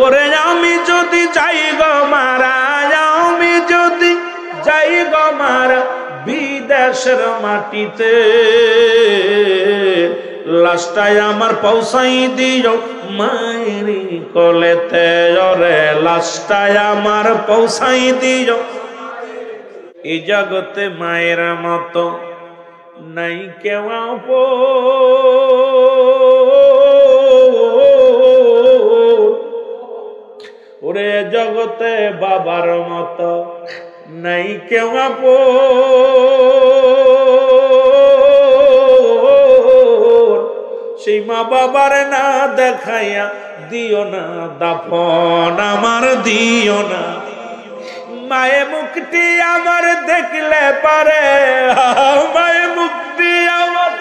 ওরে আমি যদি যাই গো মারা, আমি যদি যাই গো মারা বিদেশের মাটিতে, লাশটাই আমার পৌঁছাই দিও মায়েরি কোলেতে। ওরে লাশটাই আমার পৌঁছাই দিও। এই জগতে মায়ের মতো নাই কেউ ওরে জগতে বাবার মতো নাই কেউ সেই মা বাবার না দেখাইয়া দিও না দাফন আমার, দিও না। মায়ে মুক্তি আমার দেখলে পারে, মায়ে মুক্তি আমার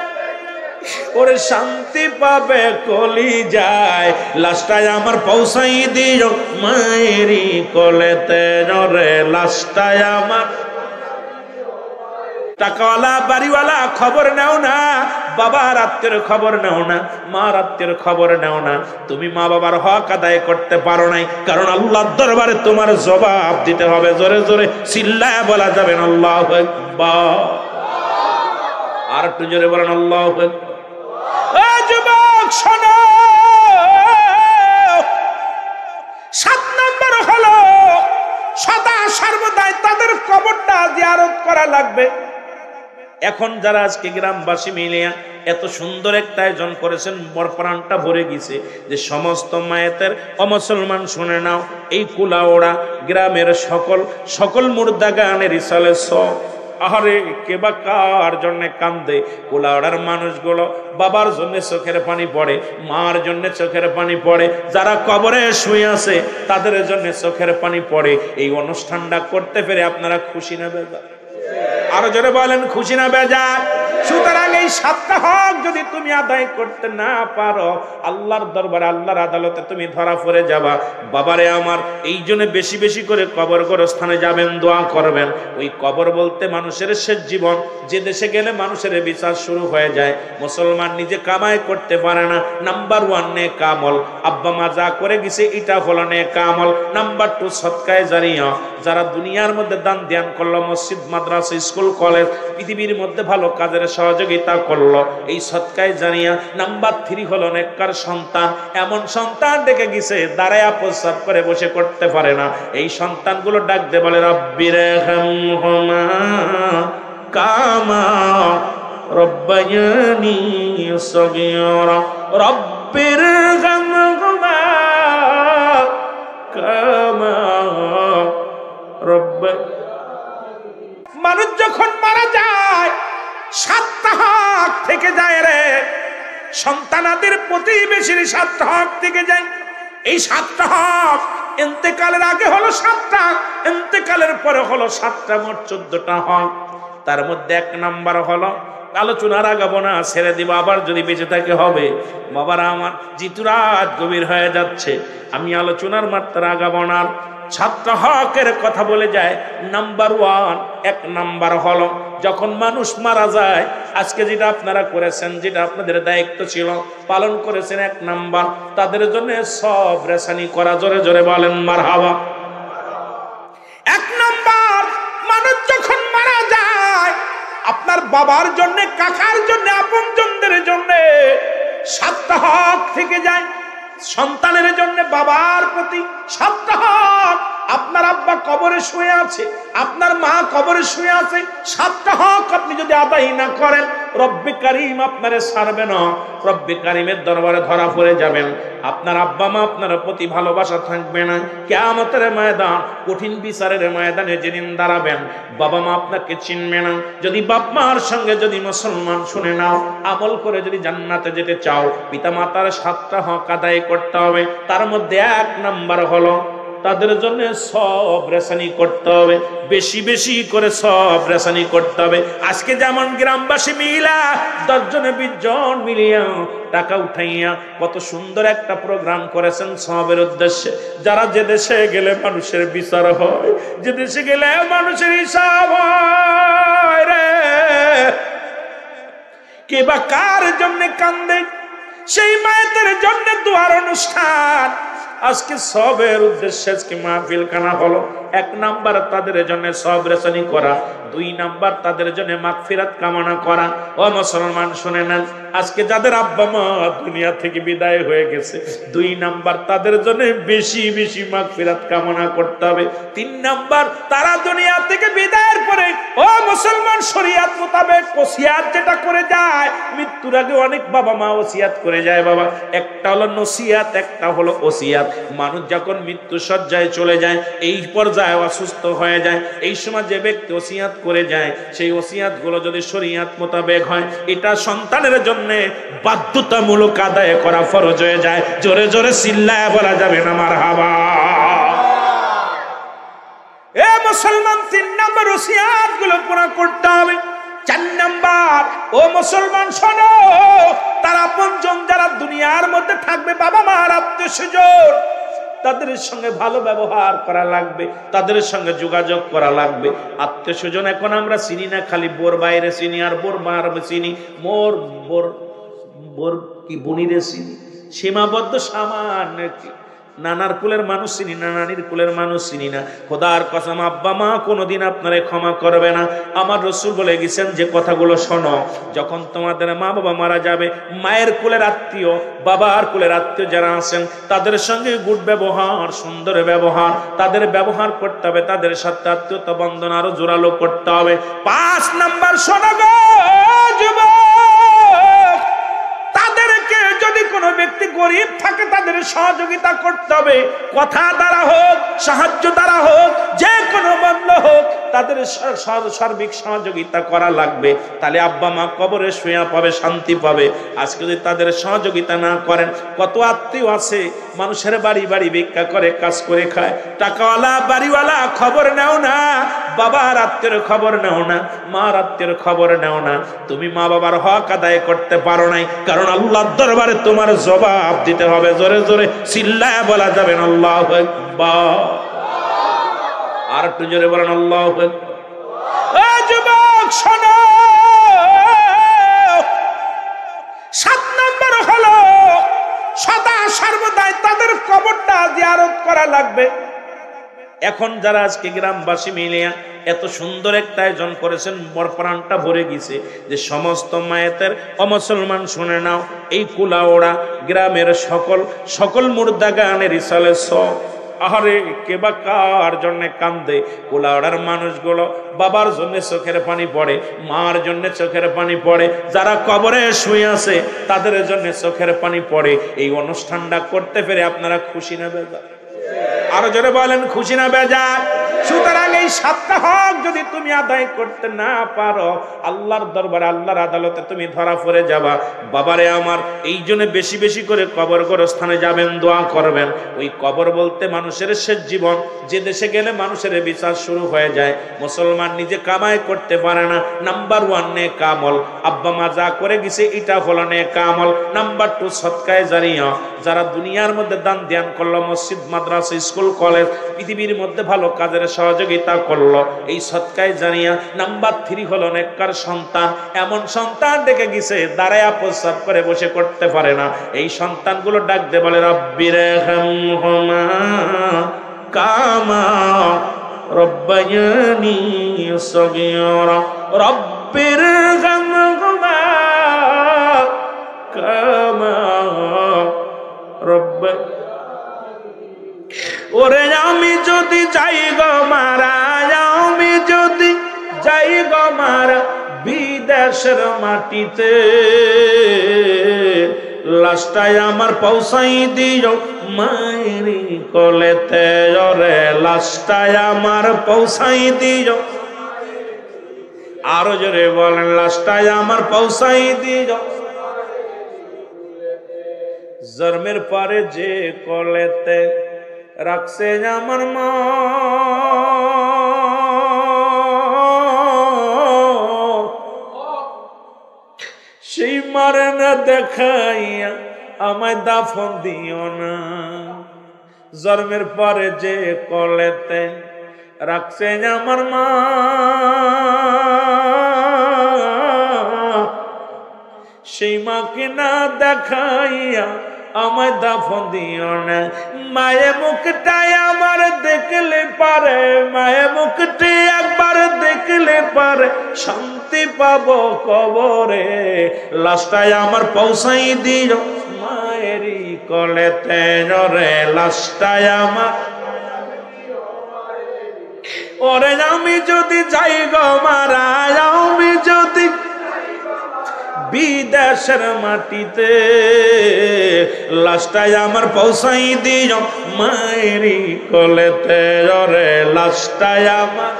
ওরে শান্তি পাবে কলি যায়। লাশটাই আমার পৌঁছাই দিও মায়েরি কোলেতে। রে লাশটাই আমার। টাকাওয়ালা বাড়িওয়ালা খবর নাও না, বাবার আত্মীয়ের খবর নাও না, মার আত্মীয়ের খবর নাও না। তুমি মা বাবার হক আদায় করতে পারো নাই, কারণ আল্লাহর দরবারে তোমার জবাব দিতে হবে। জোরে জোরে চিল্লায় বলা যাবে না আল্লাহু আকবার। আর একটু জোরে বলেন আল্লাহু আকবার। ও যুবক শোনো, 7 নম্বর হলো সদা সর্বদাই তাদের কবরটা জিয়ারত করা লাগবে। এখন যারা আজকে গ্রামবাসী মিলিয়া এত সুন্দর একটা আয়োজন করেছেন, প্রাণটা ভরে গেছে যে সমস্ত মায়েতের অমুসলমান শুনে নাও, এই কুলাওড়া গ্রামের সকল মুর্দা গানের ইসালে সব। আহারে কে বা কার জন্য কান্দে? কুলাওড়ার মানুষগুলো বাবার জন্য চোখের পানি পড়ে, মার জন্য চোখের পানি পড়ে, যারা কবরে শুয়ে আছে তাদের জন্য চোখের পানি পড়ে। এই অনুষ্ঠানটা করতে পেরে আপনারা খুশি না বেজার? আরো জোরে বলেন খুশি না বেজার? সুতরাং এই 7টা হক যদি তুমি আদায় করতে না পারো, আল্লাহর দরবারে আল্লাহর আদালতে তুমি ধরা পড়ে যাবা। বাবারে আমার, এই জন্য বেশি বেশি করে কবর স্থানে যাবেন, দোয়া করবেন। ওই কবর বলতে মানুষের শেষ জীবন। যে দেশে গেলে মানুষের বিচার শুরু হয়ে যায়। মুসলমান নিজে কামাই করতে পারে না। নাম্বার 1 নেক আমল, আব্বা মা যা করে গেছে এটা হলো নেক আমল। নাম্বার 2 সদকায়ে জারিয়া, যারা দুনিয়ার মধ্যে দান ধ্যান করলো, মসজিদ মাদ্রাসা স্কুল কলেজ পৃথিবীর মধ্যে ভালো কাজের সহযোগিতা করলো, এই সদকায়ে জারিয়া। নাম্বার 3 হলো নেককার সন্তান। এমন সন্তান ডেকে গেছে দাঁড়ায়া প্রস্রাব করে বসে করতে পারে না, এই সন্তানগুলো ডাক দে বলে রব্বিরহামহুমা কামা রব্বায়ানি সগীরা, রব্বিরহামহুমা কামা রব্বায়ানি। মানুষ যখন মারা যায় 7টা হক থেকে যায় রে। সন্তানাদের প্রতিবেশীর 7টা হক থেকে যায়। এই 7টা হক ইন্তেকালের আগে হলো 7টা, ইন্তেকালের পরে হলো 7টা, মোট 14টা হক। তার মধ্যে 1 নাম্বার হলো, আলোচনার আগাবো না, ছেড়ে দিব, আবার যদি বেঁচে থাকে হবে। বাবারা আমার, জিতু রাত গভীর হয়ে যাচ্ছে, আমি আলোচনার মাত্রা আগাবো না। 7টা হকের কথা বলে যায়। নাম্বার 1 নাম্বার হলো যখন মানুষ মারা যায়, আজকে যেটা আপনারা করেছেন, যেটা আপনাদের দায়িত্ব ছিল পালন করেছেন, 1 নাম্বার তাদের জন্য সব রেশানি করা। জোরে জোরে বলেন মারহাবা। 1 নাম্বার, মানুষ যখন মারা যায় আপনার বাবার জন্য, কাকার জন্য, আপনজনদের জন্য 7টা হক থেকে যায়। সন্তানের জন্য বাবার প্রতি 7টা হক। আপনার আব্বা কবরে শুয়ে আছে, আপনার মা কবরে শুয়ে আছে, 7টা হক আপনি যদি আদায় না করেন, রব্বে কারীম আপনারে ছাড়বে না। রব্বে কারীমের দরবারে ধরা পড়ে যাবেন। আপনার আব্বা মা আপনার প্রতি ভালোবাসা থাকবে না। কিয়ামতের ময়দান, কঠিন বিচারের ময়দানে যেদিন দাঁড়াবেন, বাবা মা আপনাকে চিনবে না। যদি বাপ মার সঙ্গে যদি মুসলমান শুনে নাও, আমল করে যদি জান্নাতে যেতে চাও, পিতা মাতার 7টা হক আদায় করতে হবে। তার মধ্যে 1 নাম্বার হলো তাদের জন্য সব রেশানি করতে হবে, বেশি বেশি করে সব রেশানি করতে হবে। আজকে যেমন গ্রামবাসী মিলা 10 জন 20 জন মিলিয়া টাকা উঠাইয়া কত সুন্দর একটা প্রোগ্রাম করেছেন সবের উদ্দেশ্যে। যারা যে দেশে গেলে মানুষের বিচার হয়, যে দেশে গেলে মানুষের হিসাব হয় রে, কে বা কার জন্য কান্দে, সেই মায়েদের জন্য দোয়ার অনুষ্ঠান। আজকে সবের উদ্দেশ্যে আজকে মাহফিল খানা হলো। 1 নাম্বার তাদের জন্য সব রেশনি করা, 2 নাম্বার তাদের জন্য মাগফিরাত কামনা করা। ও মুসলমান শুনে নেন, আজকে যাদের আব্বা মা দুনিয়া থেকে বিদায় হয়ে গেছে, 2 নাম্বার তাদের জন্য বেশি বেশি মাগফিরাত কামনা করতে হবে। 3 নাম্বার তারা দুনিয়া থেকে বিদায়ের পরে ও মুসলমান শরীয়ত মোতাবেক ওসিয়াত যেটা করে যায়, মৃত্যুর আগে অনেক বাবা মা ওসিয়াত করে যায় বাবা। একটা হলো নসিয়াত, একটা হলো ওসিয়াত। মানুষ যখন মৃত্যু সজ্জায় চলে যায়, এই পর্যায়ে অসুস্থ হয়ে যায়, এই সময় যে ব্যক্তি ওসিয়াত করে যায়, সেই ওসিয়াত গুলো যদি শরীয়ত মোতাবেক হয়, এটা সন্তানের জন্য বাধ্যতামূলক আদায় করা ফরজ হয়ে যায়। জোরে জোরে চিল্লায় বলা যাবে না মারহাবা। এ মুসলমান, 3 নাম্বার ওসিয়াত গুলো পুরা করতে হবে। 4 নাম্বার, ও মুসলমান শোনো, তার আপনজন যারা দুনিয়ার মধ্যে থাকবে, বাবা মা আর আত্মীয়স্বজন, তাদের সঙ্গে ভালো ব্যবহার করা লাগবে, তাদের সঙ্গে যোগাযোগ করা লাগবে। আত্মীয়স্বজন এখন আমরা চিনি না, খালি বোর বাইরে চিনি আর বোর মার চিনি, মোর বোর বোর কি বুনিরে চিনি, সীমাবদ্ধ সামান্য। নানার কুলের মানুষ চিনি না, নানির কুলের মানুষ চিনি না। খোদার কসম, আব্বা মা কোনোদিন আপনারে ক্ষমা করবে না। আমার রাসূল বলে গেছেন যে কথাগুলো শোনো, যখন তোমাদের মা বাবা মারা যাবে, মায়ের কুলের আত্মীয়, বাবার কুলের আত্মীয় যারা আছেন, তাদের সঙ্গে গুড ব্যবহার, সুন্দর ব্যবহার, তাদের ব্যবহার করতে হবে, তাদের সাথে আত্মীয়তা বন্ধন আরো জোরালো করতে হবে। 5 নাম্বার শোনো গো যুবক, তাদেরকে যদি কোনো ব্যক্তি গরিব থাকে, তাদের সহযোগিতা করতে হবে। কথা দ্বারা হোক, সাহায্য দ্বারা হোক, যে কোনো মূল্য হোক, তাদের সার্বিক সহযোগিতা করা লাগবে। তাহলে আব্বা মা কবরে শুয়া পাবে, শান্তি পাবে। আজকে যদি তাদের সহযোগিতা না করেন, কত আত্মীয় আছে মানুষের বাড়ি বাড়ি ভিক্ষা করে, কাজ করে খায়, টাকাওয়ালা বাড়িওয়ালা, খবর নেও না। বাবার আত্মীয়ের খবর নেও না, মার আত্মীয়ের খবর নেও না। তুমি মা বাবার হক আদায় করতে পারো নাই, কারণ আল্লাহর দরবারে তোমার জবাব দিতে হবে। জোরে জোরে চিল্লায় বলা যাবে না আল্লাহু আকবার। আর একটু জোরে বলেন আল্লাহু আকবার। ও যুবক শোনো, 7 নাম্বার হলো সদা সর্বদাই তাদের কবরটা জিয়ারত করা লাগবে। এখন যারা আজকে গ্রামবাসী মিলিয়া এত সুন্দর একটা আয়োজন করেছেন, মোর প্রাণটা ভরে গেছে যে সমস্ত মায়েদের অমুসলমান শুনে নাও, এই কুলাওড়া গ্রামের সকল মুর্দা গানের ইসালে সব, আহারে কে বা কার জন্য কান্দে। কুলাওড়ার মানুষগুলো বাবার জন্য চোখের পানি পড়ে, মার জন্য চোখের পানি পড়ে, যারা কবরে শুয়ে আছে তাদের জন্য চোখের পানি পড়ে। এই অনুষ্ঠানটা করতে পেরে আপনারা খুশি না বেজার? আরো জোরে বলেন খুশি না বেজার? সুতরাং এই 7টা হক যদি তুমি আদায় করতে না পারো, আল্লাহর দরবারে, আল্লাহর আদালতে তুমি ধরা পড়ে যাবা। বাবারে আমার, এই জন্য বেশি বেশি করে কবর স্থানে যাবেন, দোয়া করবেন। ওই কবর বলতে মানুষের শেষ জীবন, যে দেশে গেলে মানুষের বিচার শুরু হয়ে যায়। মুসলমান নিজে কামাই করতে পারে না। নাম্বার 1 নেক আমল, আব্বা মা যা করে গেছে এটা হলো নেক আমল। নাম্বার 2 সদকায়ে জারিয়া, যারা দুনিয়ার মধ্যে দান ধ্যান করলো, মসজিদ মাদ্রাসা স্কুল কলেজ পৃথিবীর মধ্যে ভালো কাজের সহযোগিতা করলো, এই সদকায়ে জারিয়া। নাম্বার 3 হলো নেককার সন্তান, এমন সন্তান দেখে গেছে দাঁড়ায়া প্রস্রাব করে বসে করতে পারে না, এই সন্তানগুলো ডাক দে বলে রব্বিরহামহুমা কামা রব্বায়ানি সগীরা, রব্বিরহামহুমা কামা রব্বা। ওরে আমি যদি যাই গো মারা, আমি যদি যাই গো মারা বিদেশের মাটিতে, লাশটাই আমার পৌঁছাই দিও মায়েরি কোলেতে। ওরে লাশটাই আমার পৌঁছাই দিও, আরো জোরে বলেন লাশটাই আমার পৌঁছাই দিও। জন্মের পরে যে কোলেতে রাখছে আমার মা, সেই মারে না দেখাইয়া আমায় দাফন দিও না। জন্মের পরে যে কোলেতে রাখছে আমার মা, সেই মাকে না দেখাইয়া আমায় দাফন দিও না। মায়ে মুখটাই আমার দেখলে পারে, মায়ে মুখটি একবার দেখলে পারে শান্তি পাবো কবরে। লাশটাই আমার পৌঁছাই দিও মায়েরই কোলেতে রে, লাশটাই আমার। ওরে আমি যদি যাই গো মারা, আমি যদি বিদেশের মাটিতে, লাশটাই আমার পৌঁছাই দিও মায়েরই কোলেতে রে, লাশটাই আমার।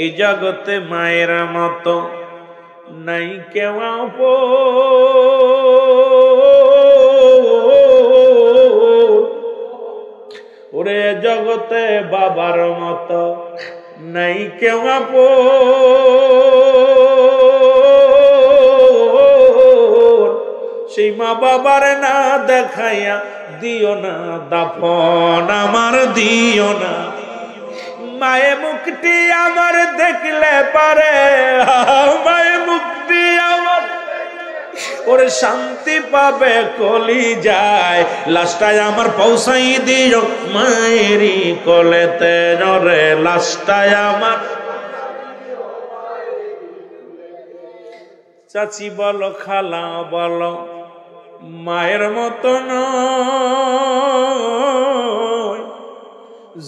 এই জগতে মায়ের মতো নাই কেউ ওরে, জগতে বাবার মতো নাই কেউ সেই মা বাবার না দেখাইয়া দিও না দাফন আমার, দিও না। মায়ে মুখটি আমার দেখলে পারে, মায়ে মুখটি আমার ওরে শান্তি পাবে কলি যায়। লাশটাই আমার পৌঁছাই দিও মায়েরই কোলেতে রে, লাশটাই আমার। চাচি বলো খালা বলো মায়ের মতো নয়,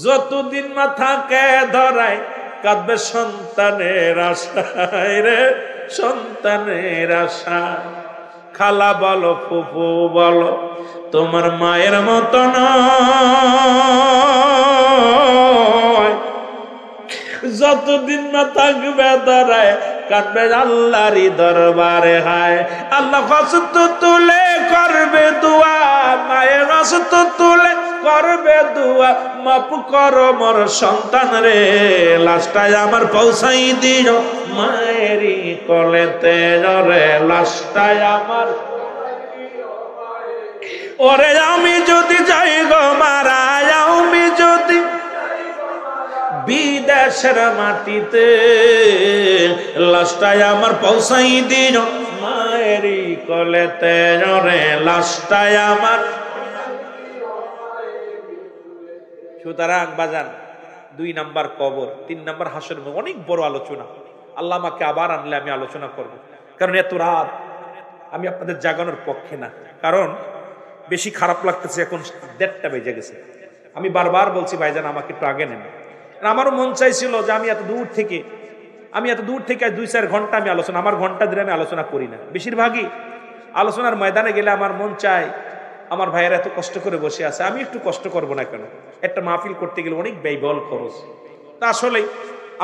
যতদিন মাথাকে ধরায় কাঁদবে সন্তানের আশায় রে, সন্তানের আশায়। খালা বলো ফুফু বলো তোমার মায়ের মতো নয়, যতদিন না থাকবে ধরায় কাঁদবে আল্লাহরই দরবারে। হায় আল্লাহ কষ্ট তুলে করবে দোয়া, মায়ের কষ্ট তুলে করবে দোয়া, মাফ করো মোর সন্তান রে, লাশটাই আমার পৌঁছাই দিও মায়েরই কোলেতে রে, লাশটাই আমার। ওরে আমি যদি যাই গো মারা, আমি যদি বিদেশের মাটিতে, লাশটাই আমার পৌঁছাই দিও মায়েরই কোলেতে রে, লাশটাই আমার। সুতরাং বাজান 2 নাম্বার কবর, 3 নাম্বার হাসর, অনেক বড় আলোচনা। আল্লাহ আমাকে আবার আনলে আমি আলোচনা করব, কারণ এত রাত আমি আপনাদের জাগানোর পক্ষে না। কারণ বেশি খারাপ লাগতেছে, এখন 1:30 বেজে গেছে। আমি বারবার বলছি ভাইজান আমাকে একটু আগে নেন। আমারও মন চাইছিল যে আমি এত দূর থেকে 2-4 ঘন্টা আমি আলোচনা, আমার ঘন্টা ধরে আমি আলোচনা করি না। বেশিরভাগই আলোচনার ময়দানে গেলে আমার মন চায় আমার ভাইয়েরা এত কষ্ট করে বসে আছে, আমি একটু কষ্ট করব না কেন? একটা মাহফিল করতে গেলে অনেক ব্যয়বহুল খরচ। তা আসলে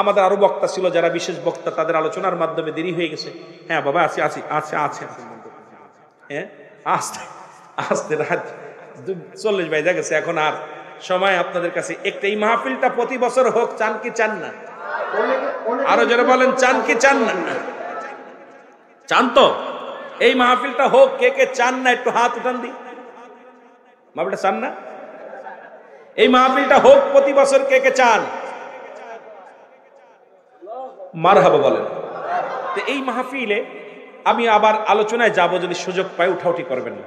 আমাদের আরো বক্তা ছিল যারা বিশেষ বক্তা, তাদের আলোচনার মাধ্যমে দেরি হয়ে গেছে। হ্যাঁ বাবা আছি, হ্যাঁ আস্তে আস্তে রাত 40 বেজে গেছে, এখন আর সময় আপনাদের কাছে একটা। এই মাহফিলটা প্রতি বছর হোক, চান কি চান না? আরো যারা বলেন চান কি চান না? চান তো? এই মাহফিলটা হোক, কে কে চান না একটু হাত উঠান দি। মাহফিলটা চান না? এই মাহফিলটা হোক প্রতি বছর, কে কে চান? মারহাবা বলেন। তো এই মাহফিলে আমি আবার আলোচনায় যাব, যদি সুযোগ পাই উঠাউঠি করবেন না।